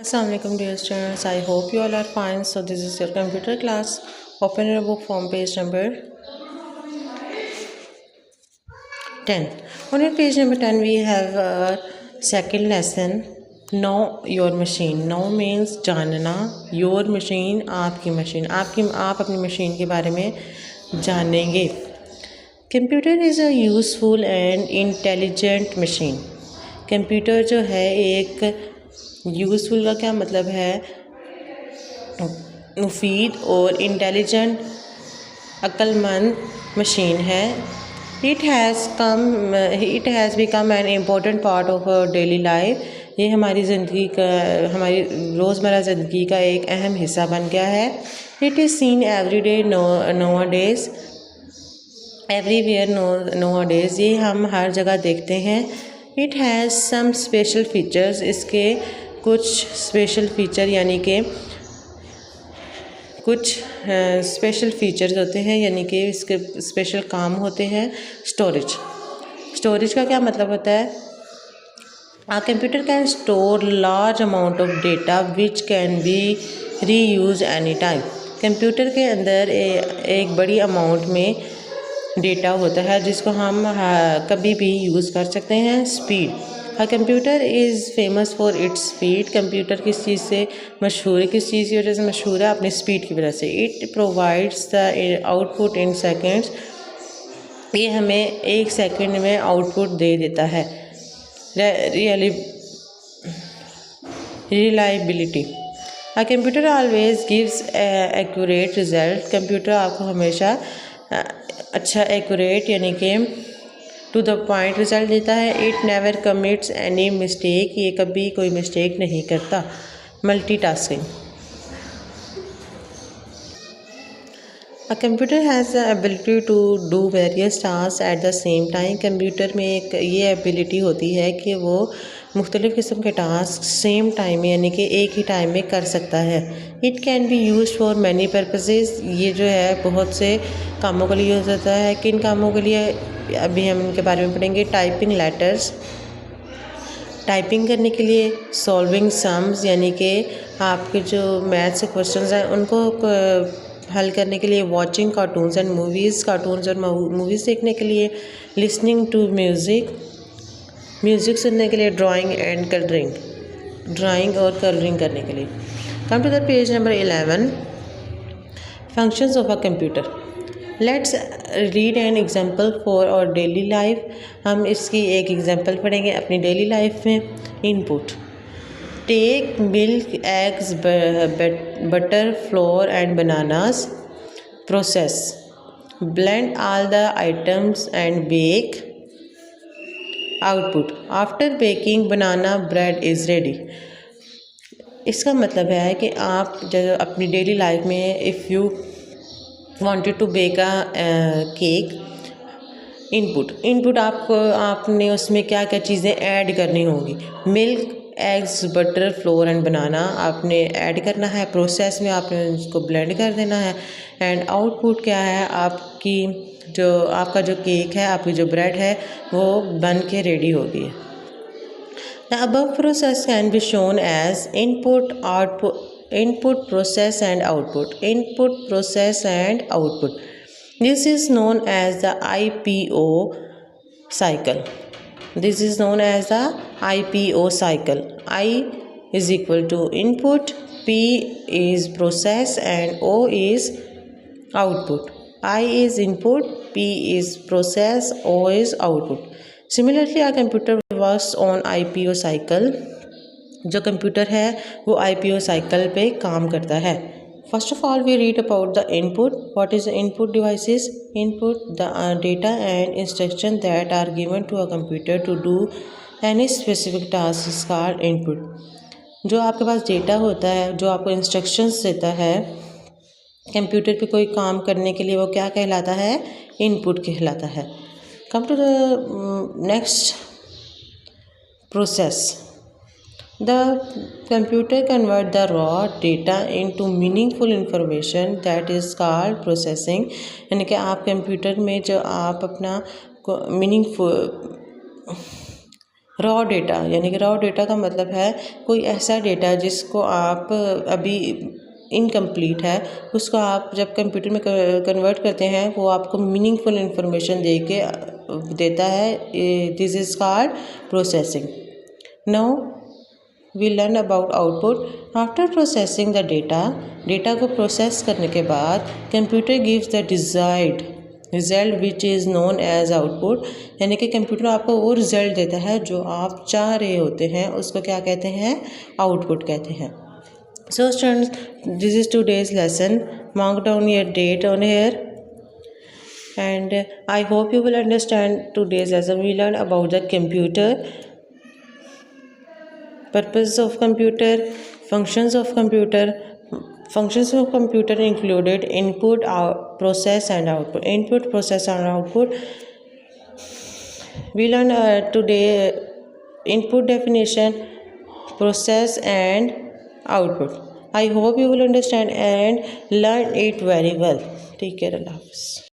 Assalamualaikum dear students, I hope you all are fine. So this is your computer class. Open your book from page number 10. On your page number 10 we have a second lesson. Know your machine. Know means जानना. Your machine आपकी machine. आप अपनी machine के बारे में जानेंगे. Computer is a useful and intelligent machine. Computer जो है एक यूज़फुल का क्या मतलब है, मुफीद और इंटेलिजेंट अक्लमंद मशीन है. It has become an important part of our daily life. ये हमारी रोज़मर्रा ज़िंदगी का एक अहम हिस्सा बन गया है. It is seen every day nowadays everywhere nowadays. ये हम हर जगह देखते हैं. It has some special features. इसके कुछ स्पेशल फीचर यानी कि कुछ स्पेशल फीचर्स होते हैं, यानी कि इसके स्पेशल काम होते हैं. स्टोरेज का क्या मतलब होता है? A computer can store large amount of data which can be reused anytime. Computer के अंदर एक बड़ी अमाउंट में डेटा होता है जिसको हम कभी भी यूज़ कर सकते हैं. Speed. A computer is famous for its speed. Computer किस चीज़ से मशहूर है, किस चीज़ की वजह से मशहूर है? अपनी स्पीड की वजह से. It provides the output in seconds. ये हमें 1 सेकंड में आउटपुट दे देता है. Reliability. A computer always gives accurate result. Computer आपको हमेशा अच्छा एक्यूरेट यानी कि टू द पॉइंट रिजल्ट देता है. It never commits any mistake. ये कभी कोई मिस्टेक नहीं करता. Multitasking. A computer has the ability to do various tasks at the same time. Computer में एक ये एबिलिटी होती है कि वो मुख्तलिफ़ किस्म के टास्क सेम टाइम में यानी कि एक ही टाइम में कर सकता है. It can be use for many purposes. ये जो है बहुत से कामों के लिए यूज़ होता है. किन कामों के लिए अभी हम इनके बारे में पढ़ेंगे. टाइपिंग लेटर्स, टाइपिंग करने के लिए. सॉल्विंग सम्स यानी कि आपके जो मैथ्स के क्वेश्चंस हैं उनको हल करने के लिए. Watching cartoons and movies, cartoons और मूवीज़ देखने के लिए. लिसनिंग टू म्यूज़िक सुनने के लिए. ड्राइंग एंड कलरिंग, ड्राइंग और कलरिंग करने के लिए. Come to the page number 11. Functions of a computer. Let's read an example for our daily life. हम इसकी एक एग्जाम्पल पढ़ेंगे अपनी डेली लाइफ में. Input. Take milk, eggs, butter, flour and bananas. Process. Blend all the items and bake. Output. After baking banana bread is ready. इसका मतलब है कि आप जब अपनी डेली लाइफ में if you wanted to bake a cake. Input आपने उसमें क्या क्या चीज़ें ऐड करनी होंगी. Milk, eggs, butter, flour and banana आपने ऐड करना है. प्रोसेस में आपने उसको ब्लेंड कर देना है. एंड आउटपुट क्या है? आपका जो केक है, आपकी जो ब्रेड है वो बन के रेडी हो गई है. The above process can be shown as input, process and output. Input, process and output. This is known as the IPO cycle. This is known as the IPO cycle. I is equal to input, P is process and O is output. I is input, P is process, O is output. Similarly, a computer works on IPO cycle. जो computer है वो IPO cycle पे काम करता है. First of all we read about the input. What is input devices? Input the data and instruction that are given to a computer to do any specific task is called input. जो आपके पास data होता है, जो आपको instructions देता है computer पे कोई काम करने के लिए, वो क्या कहलाता है? इनपुट कहलाता है. Come to the next. Process. The computer convert the raw data into meaningful information that is called processing. यानी कि आप कंप्यूटर में जो आप अपना रॉ डेटा, यानी कि रॉ डेटा का मतलब है कोई ऐसा डेटा जिसको आप अभी इनकम्प्लीट है, उसको आप जब कंप्यूटर में कन्वर्ट करते हैं वो आपको मीनिंगफुल इंफॉर्मेशन दे के देता है. This is called processing. Now we learn about output. After processing the data को प्रोसेस करने के बाद computer gives the desired result which is known as output. यानी कि कंप्यूटर आपको वो रिजल्ट देता है जो आप चाह रहे होते हैं, उसको क्या कहते हैं? आउटपुट कहते हैं. So students, this is today's lesson. Mark down your date on here, and I hope you will understand today's lesson. We learned about the computer, purpose of computer, functions of computer. Functions of computer included input, process and output. Input, process and output. We learned today input definition, process and output. I hope you will understand and learn it very well. Take care. Allah Hafiz.